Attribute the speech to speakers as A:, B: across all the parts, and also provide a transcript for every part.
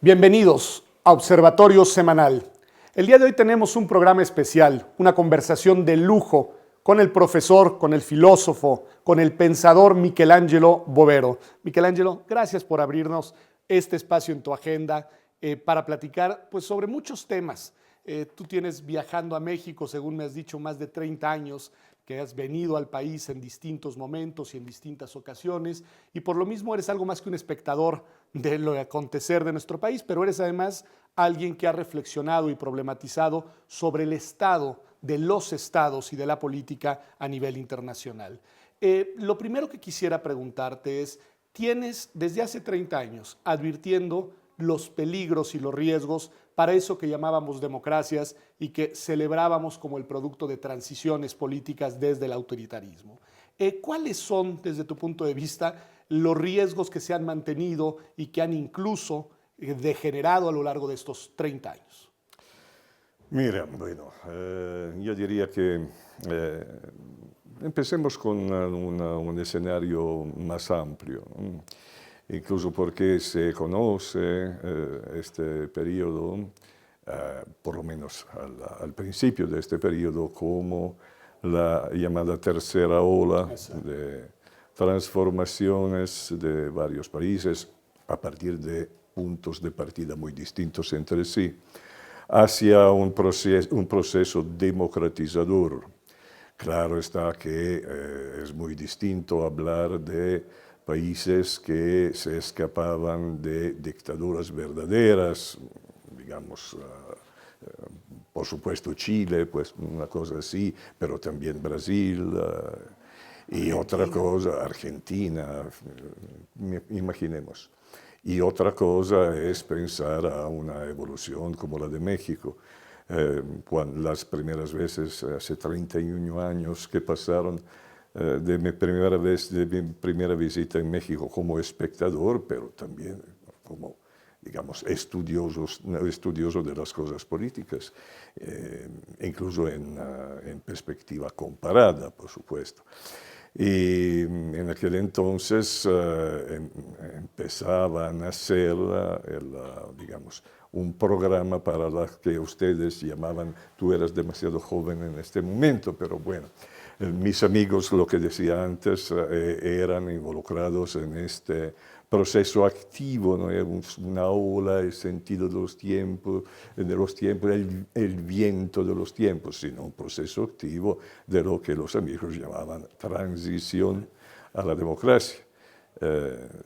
A: Bienvenidos a Observatorio Semanal. El día de hoy tenemos un programa especial, una conversación de lujo con el profesor, con el filósofo, con el pensador Michelangelo Bovero. Michelangelo, gracias por abrirnos este espacio en tu agenda para platicar pues, sobre muchos temas. Tú tienes viajando a México, según me has dicho, más de 30 años, que has venido al país en distintos momentos y en distintas ocasiones, y por lo mismo eres algo más que un espectador de lo acontecer de nuestro país, pero eres además alguien que ha reflexionado y problematizado sobre el estado de los estados y de la política a nivel internacional. Lo primero que quisiera preguntarte es, tienes desde hace 30 años advirtiendo los peligros y los riesgos para eso que llamábamos democracias y que celebrábamos como el producto de transiciones políticas desde el autoritarismo. ¿Cuáles son, desde tu punto de vista, los riesgos que se han mantenido y que han incluso degenerado a lo largo de estos 30 años?
B: Mira, bueno, yo diría que empecemos con un escenario más amplio, incluso porque se conoce este periodo, por lo menos al principio de este periodo, como la llamada tercera ola de transformaciones de varios países a partir de puntos de partida muy distintos entre sí, hacia un proceso democratizador. Claro está que es muy distinto hablar de países que se escapaban de dictaduras verdaderas, digamos, por supuesto Chile, pues una cosa así, pero también Brasil y otra cosa, Argentina, imaginemos. Y otra cosa es pensar a una evolución como la de México. Cuando las primeras veces, hace 31 años que pasaron de mi primera visita en México como espectador, pero también como, digamos, estudioso de las cosas políticas, incluso en perspectiva comparada, por supuesto. Y en aquel entonces empezaba a nacer, digamos, un programa para lo que ustedes llamaban, tú eras demasiado joven en este momento, pero bueno, mis amigos, lo que decía antes, eran involucrados en este proceso activo, no es una ola, el sentido de los tiempos, el viento de los tiempos, sino un proceso activo de lo que los amigos llamaban transición a la democracia.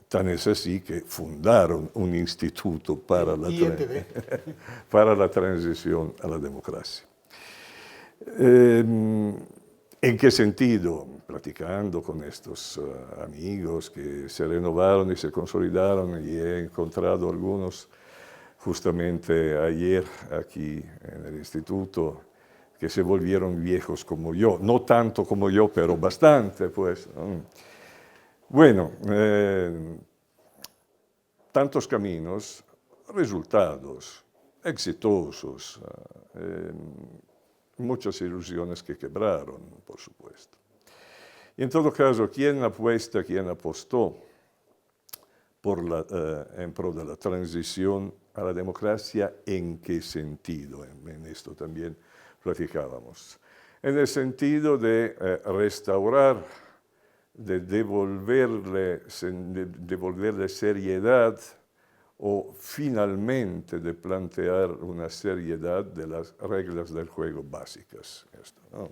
B: Tan es así que fundaron un instituto para para la transición a la democracia. ¿En qué sentido? Platicando con estos amigos que se renovaron y se consolidaron, y he encontrado algunos justamente ayer aquí en el instituto que se volvieron viejos como yo, no tanto como yo, pero bastante, pues. Bueno, tantos caminos, resultados exitosos, muchas ilusiones que quebraron, por supuesto. Y en todo caso, ¿quién apostó en pro de la transición a la democracia? ¿En qué sentido? En esto también platicábamos. En el sentido de restaurar, de devolverle seriedad, o finalmente de plantear una seriedad de las reglas del juego básicas. Esto, ¿no?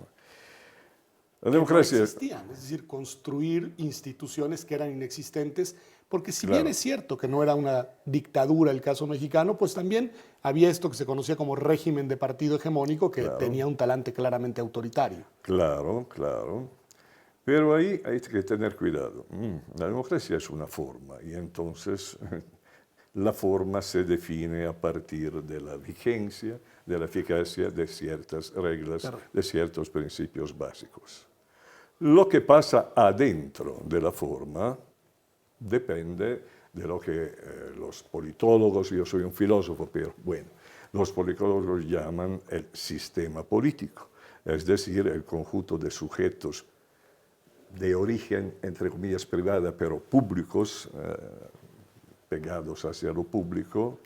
B: La democracia
A: no existían, es decir, construir instituciones que eran inexistentes, porque si bien es cierto que no era una dictadura el caso mexicano, pues también había esto que se conocía como régimen de partido hegemónico que tenía un talante claramente autoritario.
B: Claro, claro. Pero ahí hay que tener cuidado. La democracia es una forma y entonces la forma se define a partir de la vigencia, de la eficacia de ciertas reglas, de ciertos principios básicos. Lo que pasa adentro de la forma depende de lo que los politólogos, yo soy un filósofo, pero bueno, los politólogos llaman el sistema político, es decir, el conjunto de sujetos de origen, entre comillas, privada, pero públicos, pegados hacia lo público,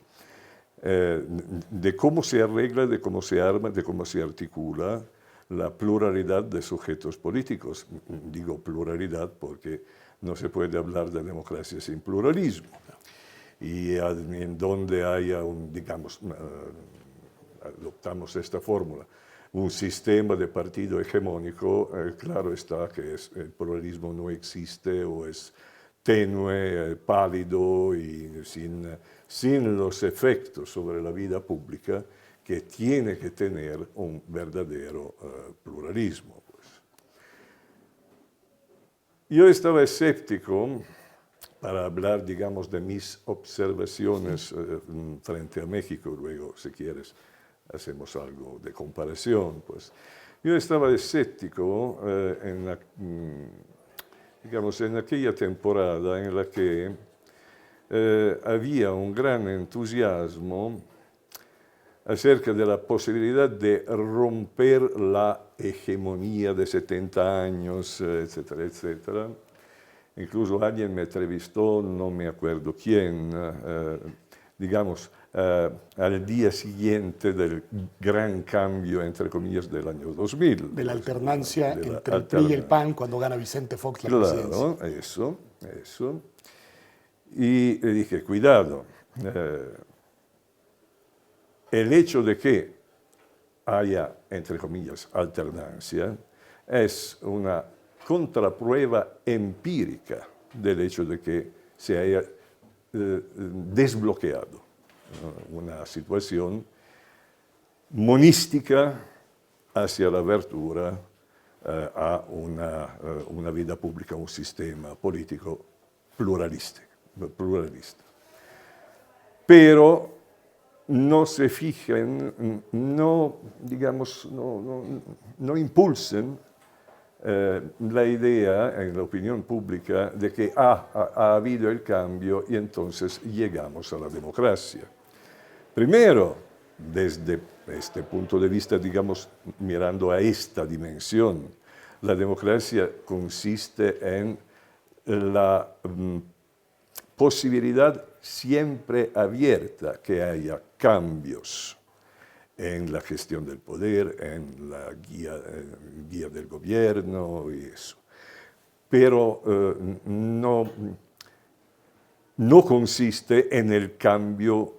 B: de cómo se arregla, de cómo se arma, de cómo se articula la pluralidad de sujetos políticos. Digo pluralidad porque no se puede hablar de democracia sin pluralismo. Y en donde haya digamos, adoptamos esta fórmula, un sistema de partido hegemónico, claro está que el pluralismo no existe o es tenue, pálido y sin los efectos sobre la vida pública que tiene que tener un verdadero pluralismo. Pues. Yo estaba escéptico para hablar, digamos, de mis observaciones frente a México. Luego, si quieres, hacemos algo de comparación. Pues. Yo estaba escéptico digamos, en aquella temporada en la que había un gran entusiasmo acerca de la posibilidad de romper la hegemonía de 70 años, etcétera, etcétera. Incluso alguien me entrevistó, no me acuerdo quién, digamos, al día siguiente del gran cambio, entre comillas, del año 2000.
A: De la alternancia entre el PRI y el PAN cuando gana Vicente Fox la presidencia.
B: Claro, eso. Y le dije, cuidado, el hecho de que haya, entre comillas, alternancia, es una contraprueba empírica del hecho de que se haya desbloqueado una situación monística hacia la apertura a una vida pública, un sistema político pluralista. Pero no se fijen, no impulsen la idea en la opinión pública de que ha habido el cambio y entonces llegamos a la democracia. Primero, desde este punto de vista, digamos, mirando a esta dimensión, la democracia consiste en la posibilidad siempre abierta que haya cambios en la gestión del poder, en la guía del gobierno y eso. Pero no consiste en el cambio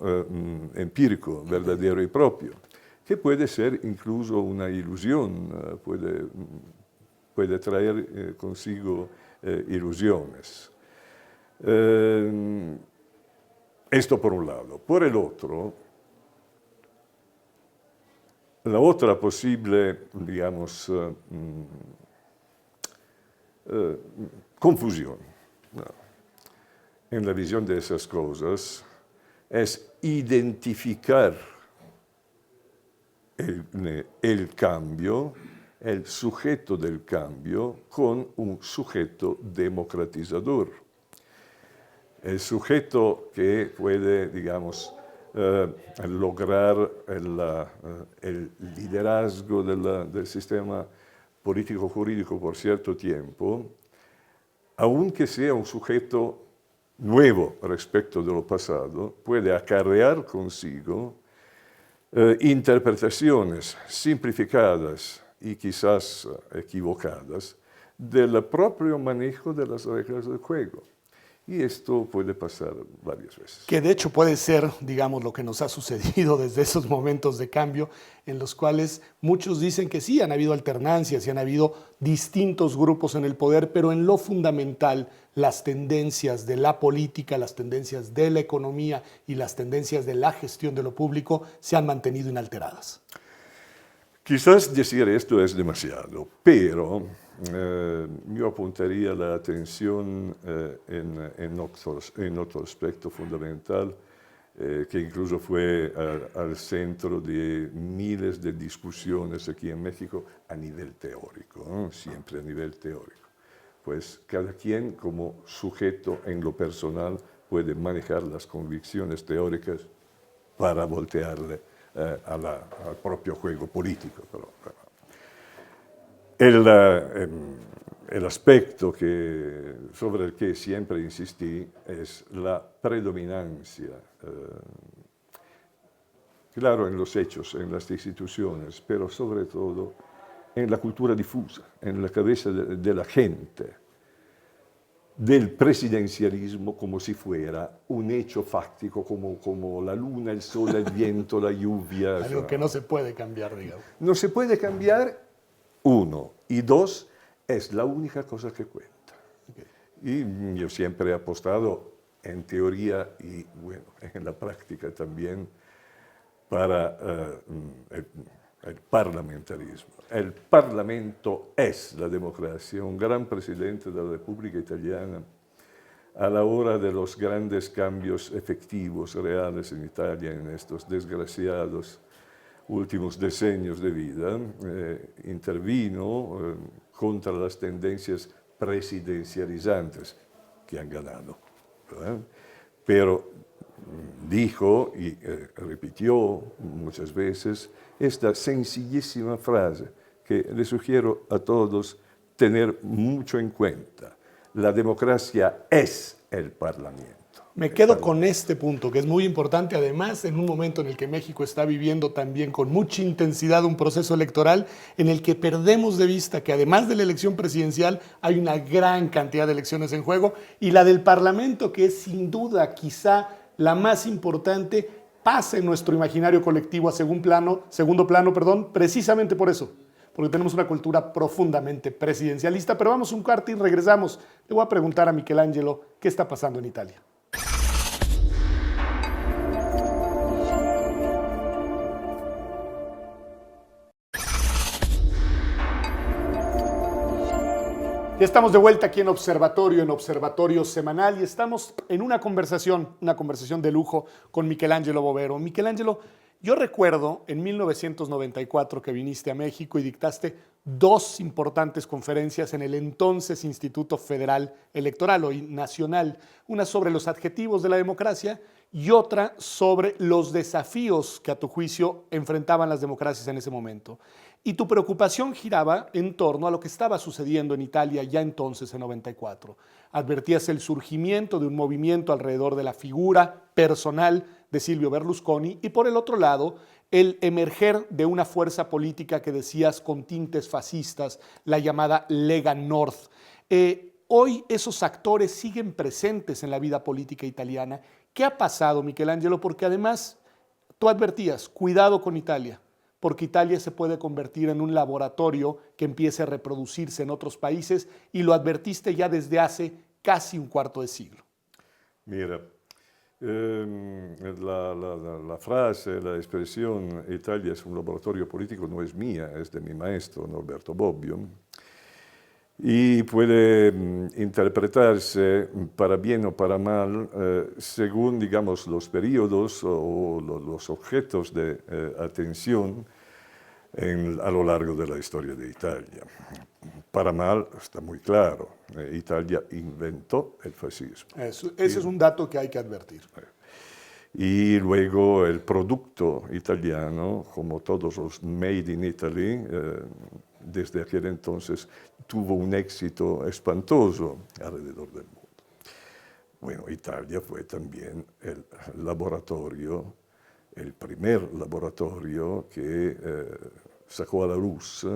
B: empírico, verdadero y propio, que puede ser incluso una ilusión, puede traer consigo ilusiones. Esto por un lado. Por el otro, la otra posible, digamos, confusión, ¿no?, en la visión de esas cosas es identificar el cambio, el sujeto del cambio, con un sujeto democratizador. El sujeto que puede, digamos, lograr el liderazgo del sistema político-jurídico por cierto tiempo, aunque sea un sujeto nuevo respecto de lo pasado, puede acarrear consigo interpretaciones simplificadas y quizás equivocadas del propio manejo de las reglas del juego. Y esto puede pasar varias veces.
A: Que de hecho puede ser, digamos, lo que nos ha sucedido desde esos momentos de cambio en los cuales muchos dicen que sí, han habido alternancias y han habido distintos grupos en el poder, pero en lo fundamental las tendencias de la política, las tendencias de la economía y las tendencias de la gestión de lo público se han mantenido inalteradas.
B: Quizás decir esto es demasiado, pero yo apuntaría la atención en otro aspecto fundamental que incluso fue al centro de miles de discusiones aquí en México a nivel teórico, ¿no? Siempre a nivel teórico. Pues cada quien como sujeto en lo personal puede manejar las convicciones teóricas para voltearle al propio juego político. Pero, el aspecto sobre el que siempre insistí es la predominancia claro, en los hechos, en las instituciones, pero sobre todo en la cultura difusa, en la cabeza de la gente, del presidencialismo como si fuera un hecho fáctico, como la luna, el sol, el viento, la lluvia.
A: Algo que no se puede cambiar, digamos.
B: No se puede cambiar, uno, y dos, es la única cosa que cuenta. Okay. Y yo siempre he apostado en teoría y bueno, en la práctica también para el parlamentarismo. El Parlamento es la democracia. Un gran presidente de la República Italiana, a la hora de los grandes cambios efectivos, reales en Italia en estos desgraciados últimos decenios de vida, intervino contra las tendencias presidencializantes que han ganado, ¿verdad? Pero dijo y repitió muchas veces esta sencillísima frase que le sugiero a todos tener mucho en cuenta. La democracia es el Parlamento.
A: Me quedo con este punto, que es muy importante, además, en un momento en el que México está viviendo también con mucha intensidad un proceso electoral en el que perdemos de vista que además de la elección presidencial hay una gran cantidad de elecciones en juego y la del Parlamento, que es sin duda quizá la más importante, pasa en nuestro imaginario colectivo a segundo plano, precisamente por eso, porque tenemos una cultura profundamente presidencialista. Pero vamos a un corte y regresamos. Le voy a preguntar a Michelangelo qué está pasando en Italia. Ya estamos de vuelta aquí en Observatorio Semanal, y estamos en una conversación de lujo con Michelangelo Bovero. Michelangelo, yo recuerdo en 1994 que viniste a México y dictaste dos importantes conferencias en el entonces Instituto Federal Electoral, hoy nacional, una sobre los adjetivos de la democracia y otra sobre los desafíos que a tu juicio enfrentaban las democracias en ese momento. Y tu preocupación giraba en torno a lo que estaba sucediendo en Italia ya entonces en 94. Advertías el surgimiento de un movimiento alrededor de la figura personal de Silvio Berlusconi y por el otro lado el emerger de una fuerza política que decías con tintes fascistas, la llamada Lega Nord. Hoy esos actores siguen presentes en la vida política italiana. ¿Qué ha pasado, Michelangelo? Porque además tú advertías, cuidado con Italia, porque Italia se puede convertir en un laboratorio que empiece a reproducirse en otros países, y lo advertiste ya desde hace casi un cuarto de siglo.
B: Mira, la frase, la expresión Italia es un laboratorio político no es mía, es de mi maestro Norberto Bobbio, y puede interpretarse para bien o para mal según, digamos, los periodos o los objetos de atención a lo largo de la historia de Italia. Para mal está muy claro, Italia inventó el fascismo.
A: Ese es un dato que hay que advertir.
B: Y luego el producto italiano, como todos los Made in Italy, desde aquel entonces tuvo un éxito espantoso alrededor del mundo. Bueno, Italia fue también el laboratorio, el primer laboratorio que sacó a la luz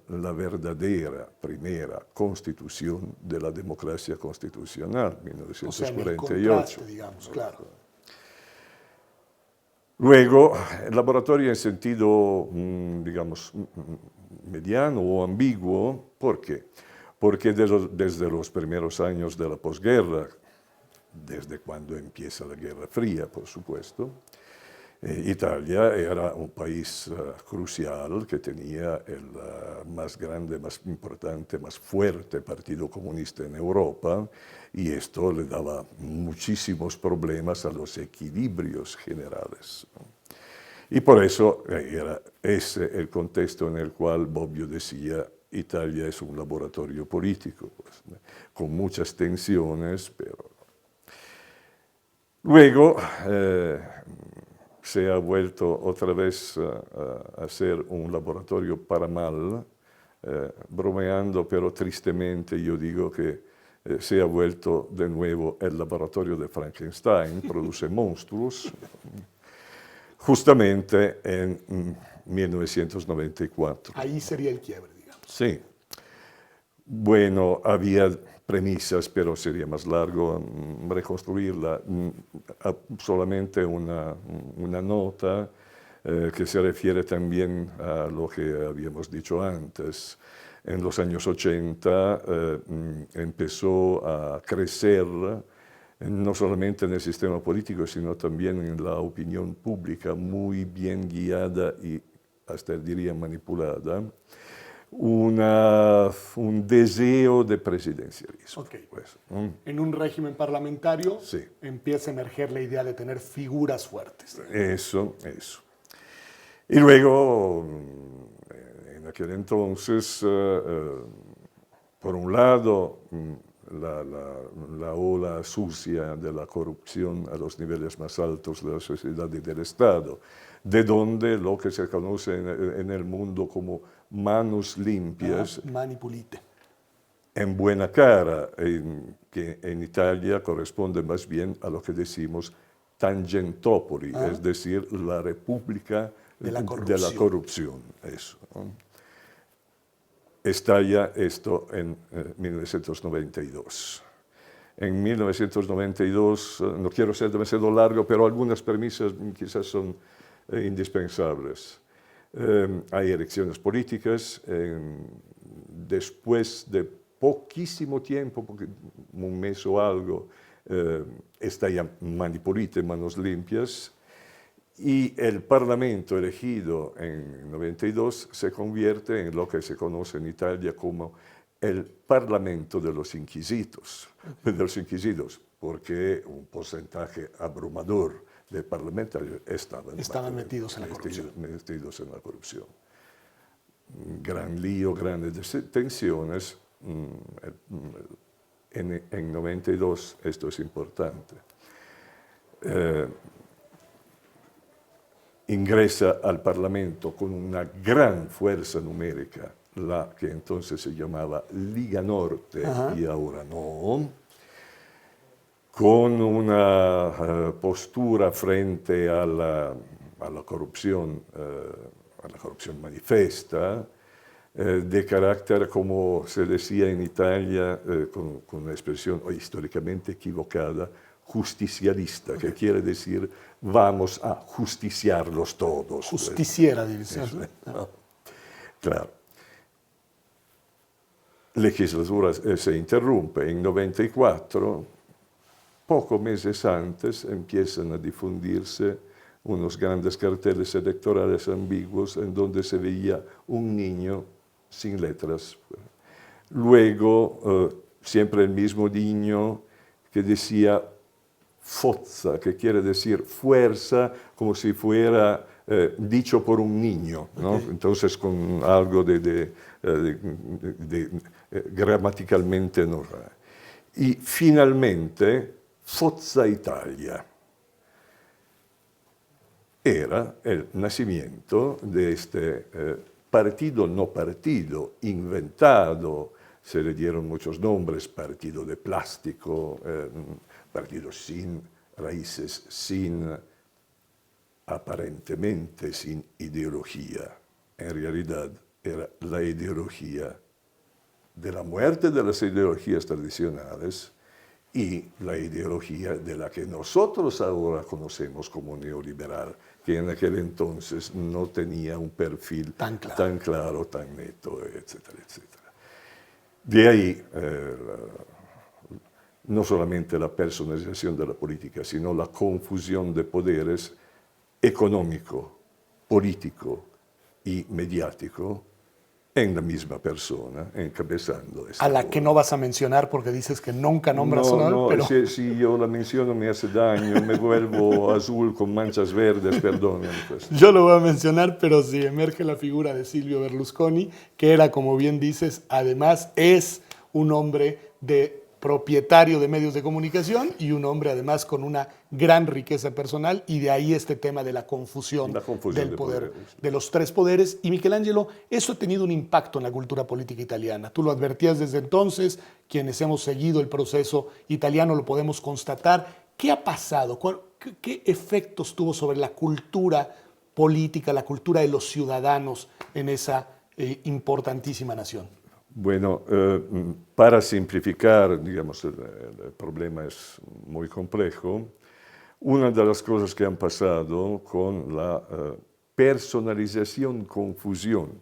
B: la verdadera primera constitución de la democracia constitucional, 1948.
A: O sea, en el contraste, digamos, claro.
B: Luego, el laboratorio en sentido, digamos, mediano o ambiguo. ¿Por qué? Porque desde los primeros años de la posguerra, desde cuando empieza la Guerra Fría, por supuesto, Italia era un país crucial que tenía el más grande, más importante, más fuerte partido comunista en Europa, y esto le daba muchísimos problemas a los equilibrios generales. Y por eso era ese el contexto en el cual Bobbio decía Italia es un laboratorio político, pues, con muchas tensiones, pero luego se ha vuelto otra vez a ser un laboratorio para mal, bromeando pero tristemente yo digo que se ha vuelto de nuevo el laboratorio de Frankenstein, produce monstruos, justamente en 1994.
A: Ahí sería el quiebre, digamos.
B: Sí. Bueno, había premisas, pero sería más largo reconstruirla. Solamente una nota que se refiere también a lo que habíamos dicho antes. En los años 80 empezó a crecer, no solamente en el sistema político, sino también en la opinión pública, muy bien guiada y hasta diría manipulada, un deseo de presidencialismo.
A: Okay.
B: Pues,
A: en un régimen parlamentario
B: sí.
A: empieza a emerger la idea de tener figuras fuertes.
B: Eso. Y luego, en aquel entonces, por un lado, la ola sucia de la corrupción a los niveles más altos de la sociedad y del Estado, de donde lo que se conoce en el mundo como manos limpias,
A: Mani pulite.
B: en buena cara, que en Italia corresponde más bien a lo que decimos Tangentopoli, es decir, la República de la corrupción. Eso, ¿no? Estalla esto en 1992. En 1992, no quiero ser demasiado largo, pero algunas premisas quizás son indispensables. Hay elecciones políticas, después de poquísimo tiempo, porque un mes o algo, estalla Mani pulite, manos limpias, y el Parlamento elegido en 92 se convierte en lo que se conoce en Italia como el Parlamento de los Inquisitos, porque un porcentaje abrumador de parlamentarios estaban metidos en la corrupción. Gran lío, grandes tensiones. En 92 esto es importante. Ingresa al Parlamento con una gran fuerza numérica, la que entonces se llamaba Liga Norte y ahora no, con una postura frente a la corrupción manifiesta, de carácter, como se decía en Italia, con una expresión históricamente equivocada, justicialista, que quiere decir vamos a justiciarlos todos.
A: Justiciera, dice.
B: ¿No? Claro. Legislatura se interrumpe en 94, pocos meses antes empiezan a difundirse unos grandes carteles electorales ambiguos en donde se veía un niño sin letras. Luego, siempre el mismo niño que decía forza, que quiere decir fuerza, como si fuera dicho por un niño, ¿no? Okay. Entonces con algo gramaticalmente no. Y finalmente, Forza Italia. Era el nacimiento de este partido no partido, inventado, se le dieron muchos nombres, partido de plástico, partido sin raíces, aparentemente sin ideología. En realidad era la ideología de la muerte de las ideologías tradicionales y la ideología de la que nosotros ahora conocemos como neoliberal, que en aquel entonces no tenía un perfil tan claro, tan neto, etcétera, etcétera. De ahí no solamente la personalización de la política, sino la confusión de poderes económico, político y mediático en la misma persona, encabezando esta
A: a la que no vas a mencionar porque dices que nunca nombras su nombre.
B: No, pero... si yo la menciono me hace daño, me vuelvo azul con manchas verdes, perdóname. Pues.
A: Yo lo voy a mencionar, pero sí emerge la figura de Silvio Berlusconi, que era, como bien dices, además es un hombre propietario de medios de comunicación y un hombre además con una gran riqueza personal, y de ahí este tema de la confusión del poder, de los tres poderes. Y Michelangelo, eso ha tenido un impacto en la cultura política italiana. Tú lo advertías desde entonces, quienes hemos seguido el proceso italiano lo podemos constatar. ¿Qué ha pasado? ¿Qué efectos tuvo sobre la cultura política, la cultura de los ciudadanos en esa importantísima nación?
B: Bueno, para simplificar, digamos, el problema es muy complejo. Una de las cosas que han pasado con la personalización, confusión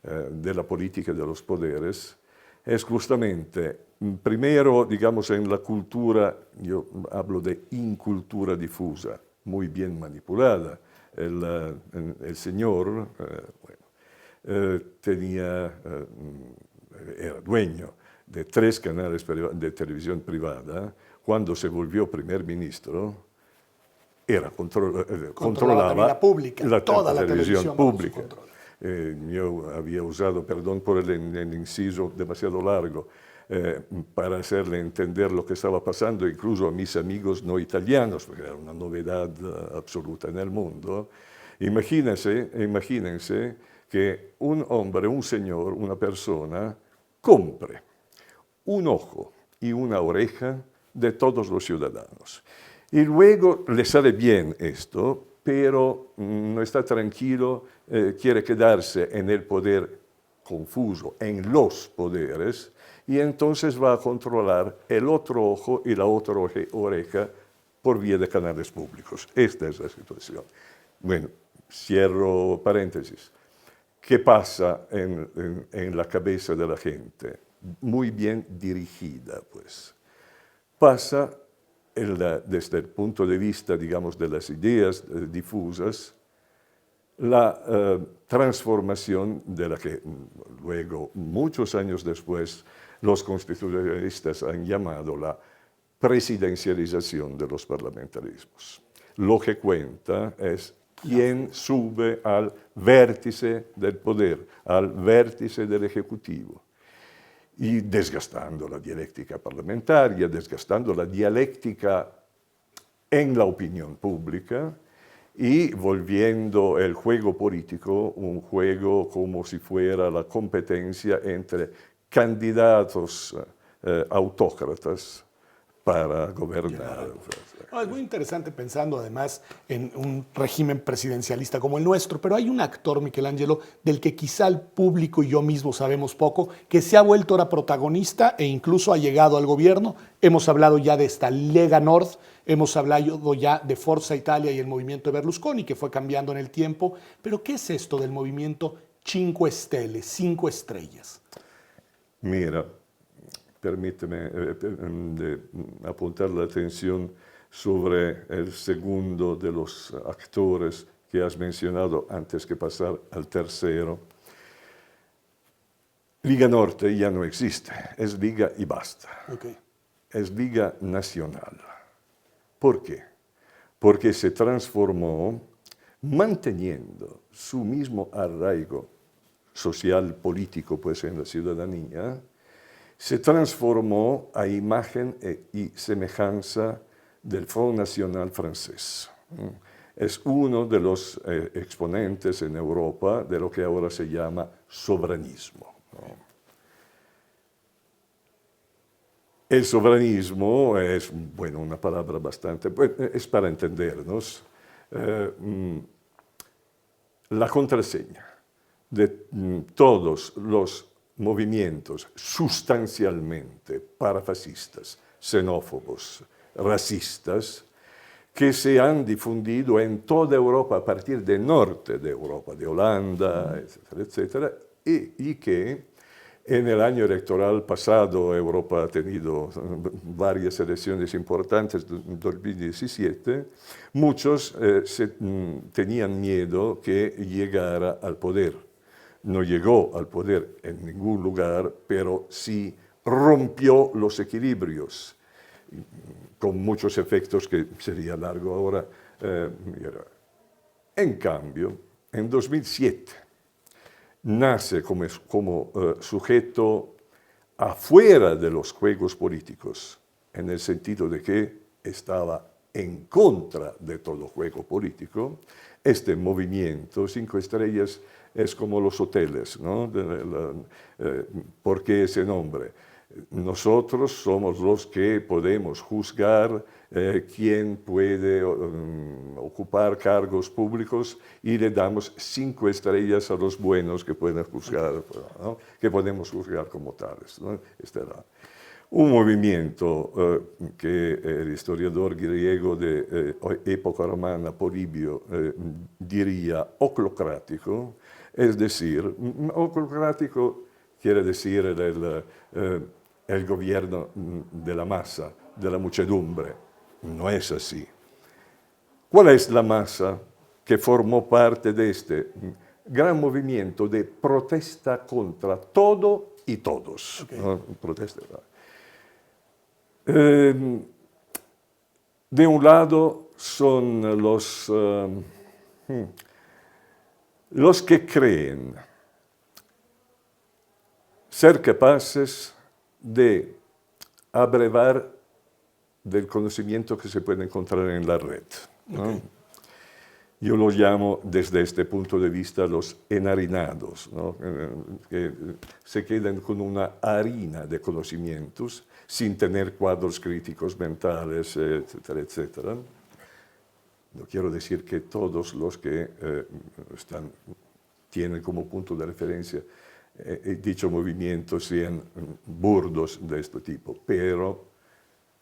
B: de la política de los poderes es justamente, primero, digamos, en la cultura, yo hablo de incultura difusa, muy bien manipulada. El señor, era dueño de 3 canales de televisión privada. Cuando se volvió primer ministro, controlaba
A: la pública, toda la
B: televisión pública.
A: pública.
B: Yo había usado, perdón por el inciso demasiado largo, para hacerle entender lo que estaba pasando, incluso a mis amigos no italianos, porque era una novedad absoluta en el mundo. Imagínense que un hombre, un señor, una persona, compre un ojo y una oreja de todos los ciudadanos. Y luego le sale bien esto, pero no está tranquilo, quiere quedarse en el poder confuso, en los poderes, y entonces va a controlar el otro ojo y la otra oreja por vía de canales públicos. Esta es la situación. Bueno, cierro paréntesis. ¿Qué pasa en la cabeza de la gente? Muy bien dirigida, pues. Pasa, desde el punto de vista, digamos, de las ideas difusas, la transformación de la que luego, muchos años después, los constitucionalistas han llamado la presidencialización de los parlamentarismos. Lo que cuenta es quién sube al vértice del poder, al vértice del Ejecutivo, y desgastando la dialéctica parlamentaria, desgastando la dialéctica en la opinión pública y volviendo el juego político un juego como si fuera la competencia entre candidatos autócratas para gobernar.
A: No, es muy interesante pensando además en un régimen presidencialista como el nuestro, pero hay un actor, Michelangelo, del que quizá el público y yo mismo sabemos poco, que se ha vuelto ahora protagonista e incluso ha llegado al gobierno. Hemos hablado ya de esta Lega Nord, hemos hablado ya de Forza Italia y el movimiento de Berlusconi, que fue cambiando en el tiempo. Pero ¿qué es esto del movimiento Cinque Stelle, 5 estrellas?
B: Mira, permíteme apuntar la atención sobre el segundo de los actores que has mencionado antes que pasar al tercero. Liga Norte ya no existe, es Liga y basta.
A: Okay.
B: Es Liga Nacional. ¿Por qué? Porque se transformó manteniendo su mismo arraigo social, político, pues en la ciudadanía, se transformó a imagen y semejanza del Front National francés. Es uno de los exponentes en Europa de lo que ahora se llama soberanismo. El soberanismo es, bueno, una palabra bastante, es para entendernos, la contraseña de todos los movimientos sustancialmente parafascistas, xenófobos, racistas, que se han difundido en toda Europa a partir del norte de Europa, de Holanda, etcétera, etcétera, y que en el año electoral pasado Europa ha tenido varias elecciones importantes, en 2017, muchos tenían miedo que llegara al poder. No llegó al poder en ningún lugar, pero sí rompió los equilibrios, con muchos efectos que sería largo ahora. En cambio, en 2007, nace como sujeto afuera de los juegos políticos, en el sentido de que estaba en contra de todo juego político. Este movimiento, 5 estrellas, es como los hoteles, ¿no? ¿Por qué ese nombre? Nosotros somos los que podemos juzgar quién puede ocupar cargos públicos y le damos 5 estrellas a los buenos que pueden juzgar, ¿no? Que podemos juzgar como tales, ¿no? Este era un movimiento que el historiador griego de época romana, Polibio, diría oclocrático, es decir, oclocrático quiere decir el gobierno de la masa, de la muchedumbre. No es así. ¿Cuál es la masa que formó parte de este gran movimiento de protesta contra todo y todos? Okay. ¿No? Protesta. De un lado son los que creen ser capaces de abrevar del conocimiento que se puede encontrar en la red, ¿no? Okay. Yo lo llamo desde este punto de vista los enharinados, ¿no? Que se quedan con una harina de conocimientos sin tener cuadros críticos mentales, etcétera, etcétera. No quiero decir que todos los que tienen como punto de referencia dicho movimiento sean burdos de este tipo, pero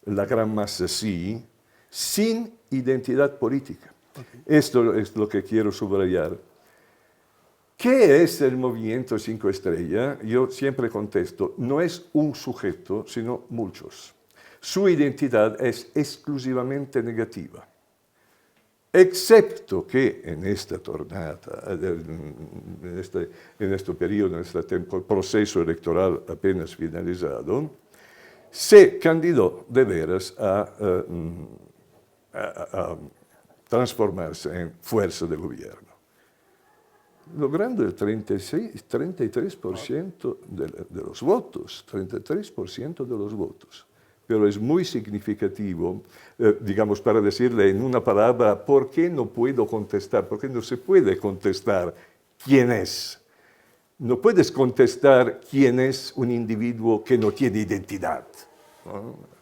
B: la gran masa sí, sin identidad política. Okay. Esto es lo que quiero subrayar. ¿Qué es el movimiento 5 Estrellas? Yo siempre contesto, no es un sujeto, sino muchos. Su identidad es exclusivamente negativa. Excepto que en esta tornata, en este periodo, en este proceso electoral apenas finalizado, se candidó de veras a transformarse en fuerza de gobierno, logrando el 33% de los votos, 33% de los votos. Pero es muy significativo, digamos, para decirle en una palabra, ¿por qué no puedo contestar? ¿Por qué no se puede contestar quién es? No puedes contestar quién es un individuo que no tiene identidad, ¿no?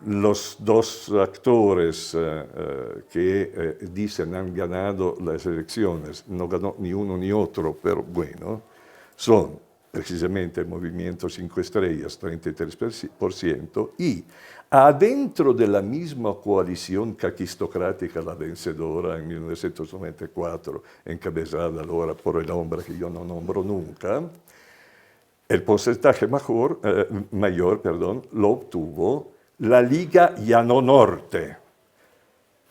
B: Los dos actores que dicen han ganado las elecciones, no ganó ni uno ni otro, pero bueno, son precisamente el movimiento 5 Estrellas, 33%, y adentro de la misma coalición caquistocrática, la vencedora en 1994, encabezada ahora por el hombre que yo no nombro nunca, el porcentaje mayor lo obtuvo la Liga Llano Norte,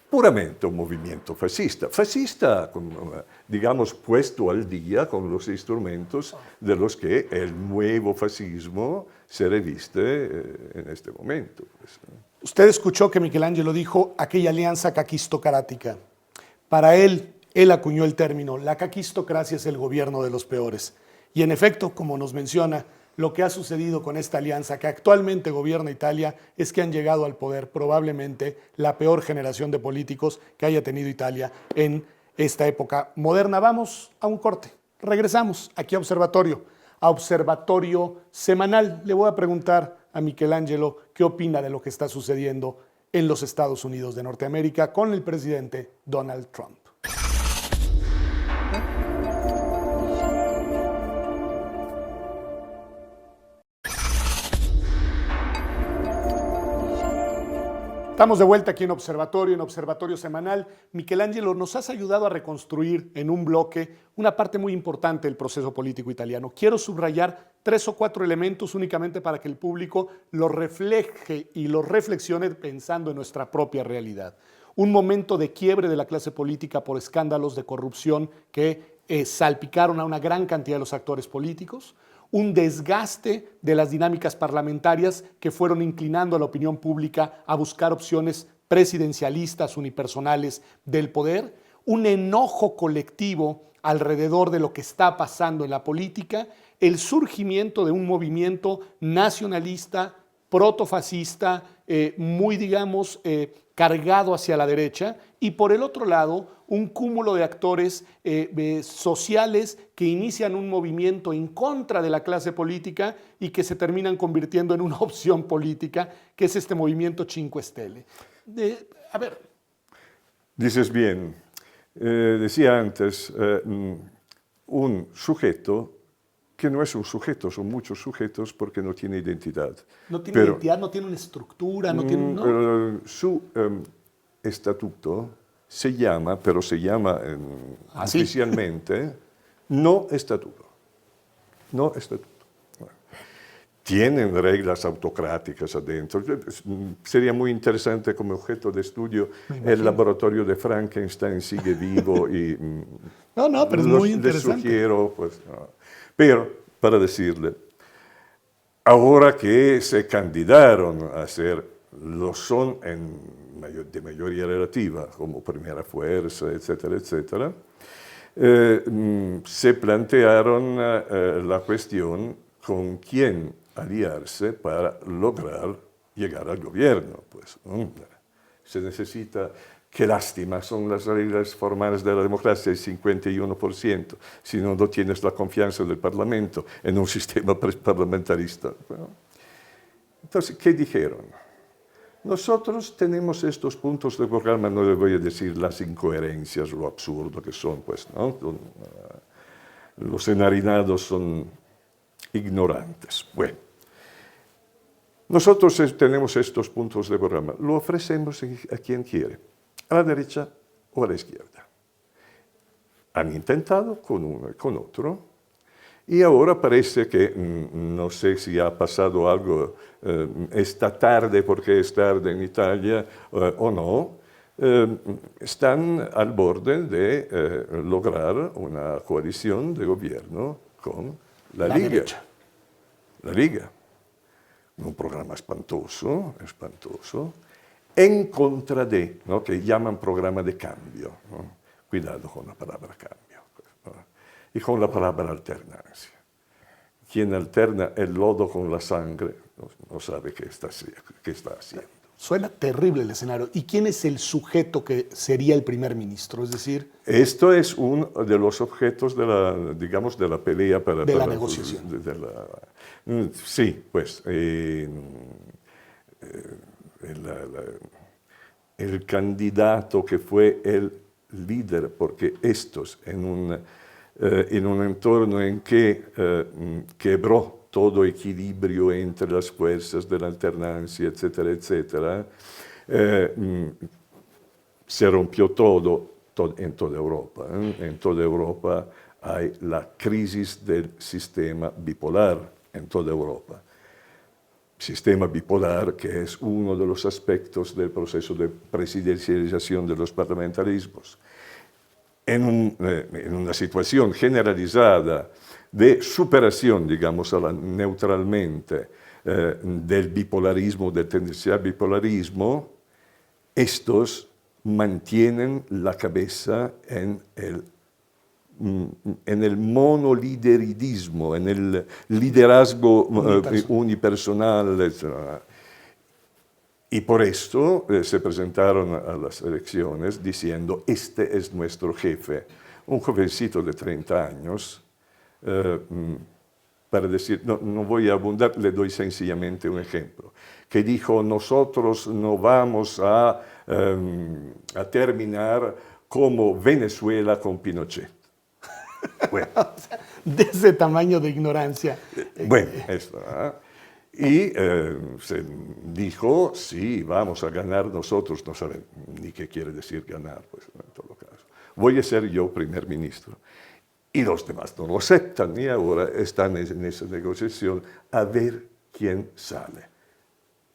B: puramente un movimiento fascista, digamos, puesto al día con los instrumentos de los que el nuevo fascismo se reviste en este momento.
A: Usted escuchó que Michelangelo dijo aquella alianza caquistocrática. Para él acuñó el término, la caquistocracia es el gobierno de los peores. Y en efecto, como nos menciona, lo que ha sucedido con esta alianza que actualmente gobierna Italia es que han llegado al poder probablemente la peor generación de políticos que haya tenido Italia en esta época moderna. Vamos a un corte. Regresamos aquí a Observatorio Semanal. Le voy a preguntar a Michelangelo qué opina de lo que está sucediendo en los Estados Unidos de Norteamérica con el presidente Donald Trump. Estamos de vuelta aquí en Observatorio Semanal. Michelangelo, nos has ayudado a reconstruir en un bloque una parte muy importante del proceso político italiano. Quiero subrayar 3 o 4 elementos únicamente para que el público lo refleje y lo reflexione pensando en nuestra propia realidad. Un momento de quiebre de la clase política por escándalos de corrupción que salpicaron a una gran cantidad de los actores políticos. Un desgaste de las dinámicas parlamentarias que fueron inclinando a la opinión pública a buscar opciones presidencialistas, unipersonales del poder, un enojo colectivo alrededor de lo que está pasando en la política, el surgimiento de un movimiento nacionalista protofascista, muy, digamos, cargado hacia la derecha, y por el otro lado, un cúmulo de actores sociales que inician un movimiento en contra de la clase política y que se terminan convirtiendo en una opción política, que es este movimiento Cinque Stelle. A ver.
B: Dices bien, decía antes, un sujeto que no es un sujeto, son muchos sujetos porque no tiene identidad.
A: No tiene identidad, no tiene una estructura, no tiene... ¿no?
B: Su estatuto se llama, pero se llama oficialmente, no estatuto. No estatuto. Bueno, tienen reglas autocráticas adentro. Sería muy interesante como objeto de estudio. El laboratorio de Frankenstein sigue vivo y...
A: No, pero es muy interesante.
B: Les sugiero, pues, no. Pero, para decirle, ahora que se candidaron a ser, lo son de mayoría relativa, como primera fuerza, etcétera, etcétera, se plantearon la cuestión con quién aliarse para lograr llegar al gobierno. Pues, se necesita... Qué lástima, son las reglas formales de la democracia, el 51%, si no tienes la confianza del Parlamento en un sistema parlamentarista. Bueno, entonces, ¿qué dijeron? Nosotros tenemos estos puntos de programa, no les voy a decir las incoherencias, lo absurdo que son, pues, ¿no? Los enharinados son ignorantes. Bueno, nosotros tenemos estos puntos de programa, lo ofrecemos a quien quiere. A la derecha o a la izquierda. Han intentado con uno y con otro, y ahora parece que, no sé si ha pasado algo esta tarde, porque es tarde en Italia, o no, están al borde de lograr una coalición de gobierno con la Liga.
A: Derecha.
B: La Liga. Un programa espantoso, espantoso. En contra de, ¿no? Que llaman programa de cambio. ¿No? Cuidado con la palabra cambio. ¿No? Y con la palabra alternancia. Quien alterna el lodo con la sangre no sabe qué está haciendo.
A: Suena terrible el escenario. ¿Y quién es el sujeto que sería el primer ministro? Es decir...
B: Esto es uno de los objetos de la, digamos, de la pelea para...
A: De la negociación.
B: Sí, pues... el candidato que fue el líder, porque estos en un entorno en que quebró todo equilibrio entre las fuerzas de la alternancia, etcétera, etcétera, se rompió todo en toda Europa. En toda Europa hay la crisis del sistema bipolar, en toda Europa. Sistema bipolar, que es uno de los aspectos del proceso de presidencialización de los parlamentarismos. En una situación generalizada de superación, digamos, neutralmente, del bipolarismo, del tendencial bipolarismo, estos mantienen la cabeza en el monolideridismo, en el liderazgo unipersonal, etc. Y por esto se presentaron a las elecciones diciendo, este es nuestro jefe, un jovencito de 30 años, para decir, no voy a abundar, le doy sencillamente un ejemplo, que dijo, nosotros no vamos a terminar como Venezuela con Pinochet. Bueno.
A: De ese tamaño de ignorancia.
B: Bueno, esto. Y se dijo, sí, vamos a ganar nosotros, no saben ni qué quiere decir ganar, pues en todo caso. Voy a ser yo primer ministro. Y los demás no lo aceptan y ahora están en esa negociación a ver quién sale.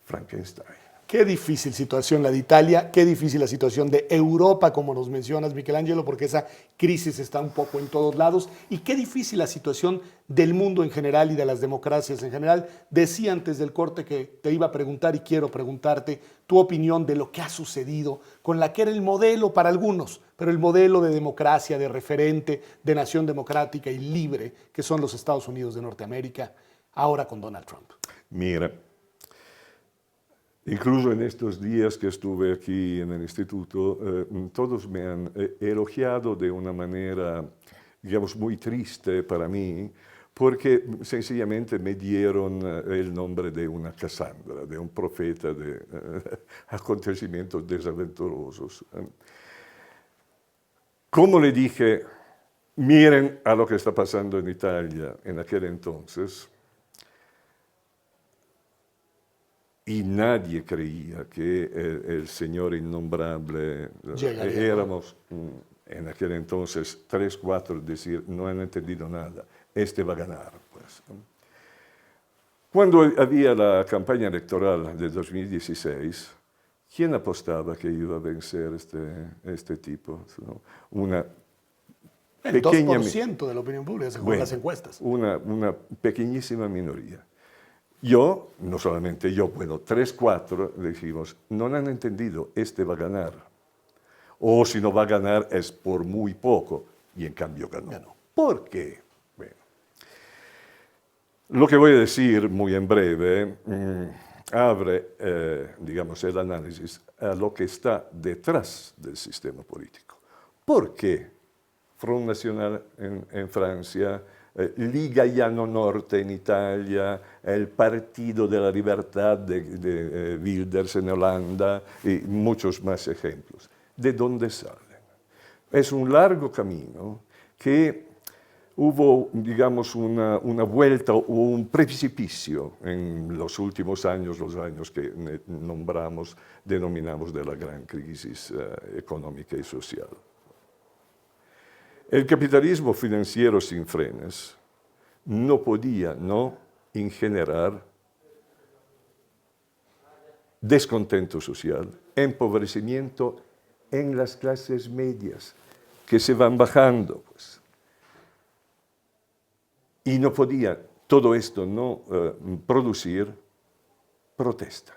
B: Frankenstein.
A: Qué difícil situación la de Italia, qué difícil la situación de Europa, como nos mencionas, Michelangelo, porque esa crisis está un poco en todos lados, y qué difícil la situación del mundo en general y de las democracias en general. Decía antes del corte que te iba a preguntar y quiero preguntarte tu opinión de lo que ha sucedido con la que era el modelo para algunos, pero el modelo de democracia, de referente, de nación democrática y libre, que son los Estados Unidos de Norteamérica, ahora con Donald Trump.
B: Mira, Incluso en estos días que estuve aquí en el instituto, todos me han elogiado de una manera, digamos, muy triste para mí, porque sencillamente me dieron el nombre de una Cassandra, de un profeta de acontecimientos desaventurosos. Como le dije, miren a lo que está pasando en Italia en aquel entonces, y nadie creía que el Señor innombrable, éramos en aquel entonces 3, 4, decir, no han entendido nada, este va a ganar. Pues. Cuando había la campaña electoral de 2016, ¿quién apostaba que iba a vencer este tipo? ¿No?
A: El 2% de la opinión pública, según las encuestas.
B: Una pequeñísima minoría. Yo, no solamente yo, bueno, 3, 4 decimos, no han entendido, este va a ganar. O si no va a ganar es por muy poco, y en cambio ganó. ¿Por qué? Bueno, lo que voy a decir muy en breve abre, digamos, el análisis a lo que está detrás del sistema político. ¿Por qué Front National en Francia, Liga Llano Norte en Italia, el Partido de la Libertad de Wilders en Holanda y muchos más ejemplos? ¿De dónde salen? Es un largo camino que hubo, digamos, una vuelta o un precipicio en los últimos años, los años que denominamos de la gran crisis económica y social. El capitalismo financiero sin frenos no podía no generar descontento social, empobrecimiento en las clases medias que se van bajando. Pues. Y no podía todo esto no producir protesta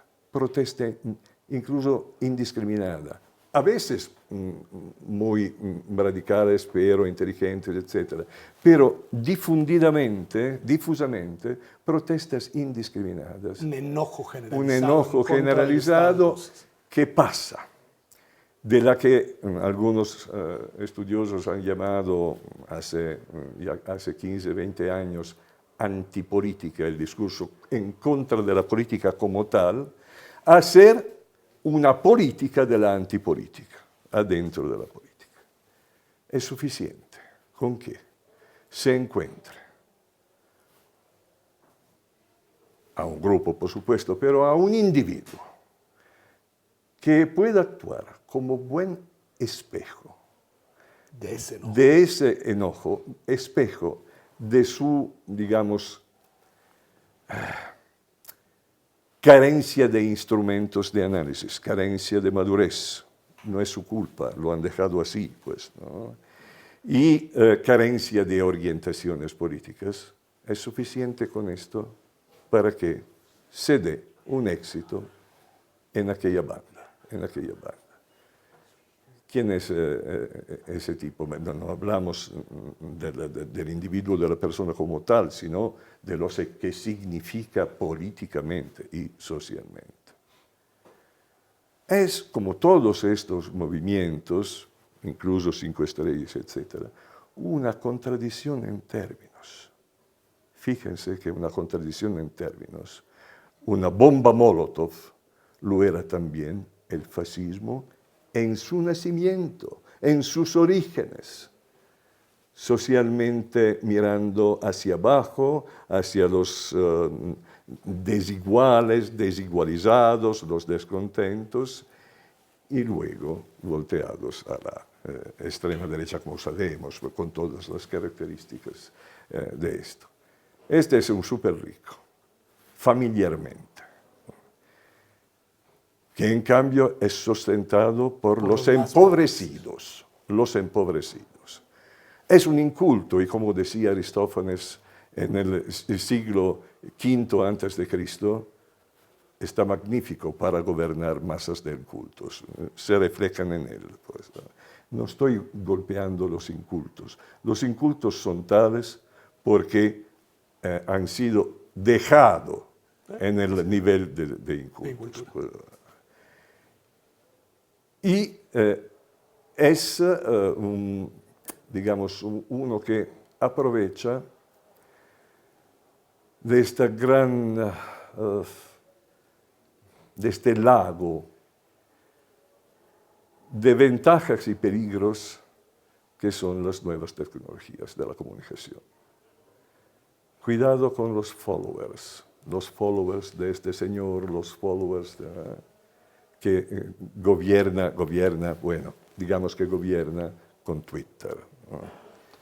B: incluso indiscriminada. A veces muy radicales, pero inteligentes, etc. Pero difusamente, protestas indiscriminadas.
A: Un enojo generalizado.
B: Un enojo generalizado que pasa, de la que algunos estudiosos han llamado hace 15, 20 años antipolítica, el discurso en contra de la política como tal, a ser una política de la antipolítica, adentro de la política. Es suficiente con que se encuentre a un grupo, por supuesto, pero a un individuo que pueda actuar como buen espejo de ese enojo, espejo de su, digamos, carencia de instrumentos de análisis, carencia de madurez. No es su culpa, lo han dejado así, pues, ¿no? Y carencia de orientaciones políticas. Es suficiente con esto para que se dé un éxito en aquella banda. ¿Quién es ese tipo? No hablamos del individuo, de la persona como tal, sino de lo que significa políticamente y socialmente. Es como todos estos movimientos, incluso 5 estrellas, etc., una contradicción en términos. Fíjense que una contradicción en términos. Una bomba Molotov lo era también el fascismo en su nacimiento, en sus orígenes, socialmente mirando hacia abajo, hacia los desiguales, desigualizados, los descontentos, y luego volteados a la extrema derecha, como sabemos, con todas las características de esto. Este es un súper rico, familiarmente, que en cambio es sustentado por los empobrecidos, Es un inculto, y como decía Aristófanes en el siglo V antes de Cristo, está magnífico para gobernar masas de incultos, se reflejan en él. Pues. No estoy golpeando los incultos son tales porque han sido dejados en el nivel de incultos. Y es, digamos, uno que aprovecha de esta gran, de este lago de ventajas y peligros que son las nuevas tecnologías de la comunicación. Cuidado con los followers de este señor, los followers que gobierna, bueno, digamos que gobierna con Twitter, ¿no?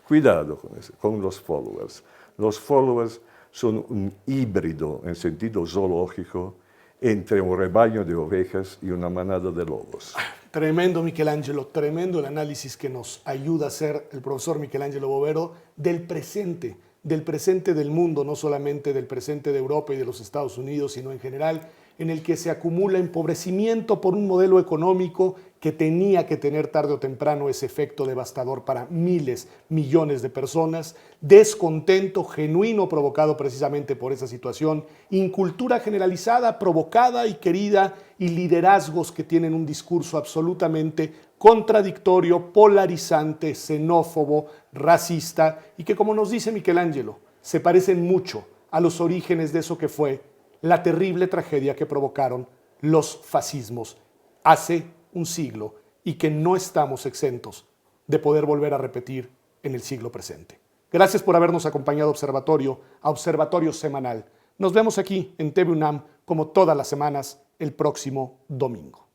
B: Cuidado con los followers. Los followers son un híbrido en sentido zoológico entre un rebaño de ovejas y una manada de lobos.
A: Tremendo, Michelangelo, tremendo el análisis que nos ayuda a hacer el profesor Michelangelo Bovero del presente del mundo, no solamente del presente de Europa y de los Estados Unidos, sino en general, en el que se acumula empobrecimiento por un modelo económico que tenía que tener tarde o temprano ese efecto devastador para miles, millones de personas, descontento genuino provocado precisamente por esa situación, incultura generalizada, provocada y querida, y liderazgos que tienen un discurso absolutamente contradictorio, polarizante, xenófobo, racista, y que, como nos dice Michelangelo, se parecen mucho a los orígenes de eso que fue la terrible tragedia que provocaron los fascismos hace un siglo y que no estamos exentos de poder volver a repetir en el siglo presente. Gracias por habernos acompañado a Observatorio Semanal. Nos vemos aquí en TV UNAM como todas las semanas el próximo domingo.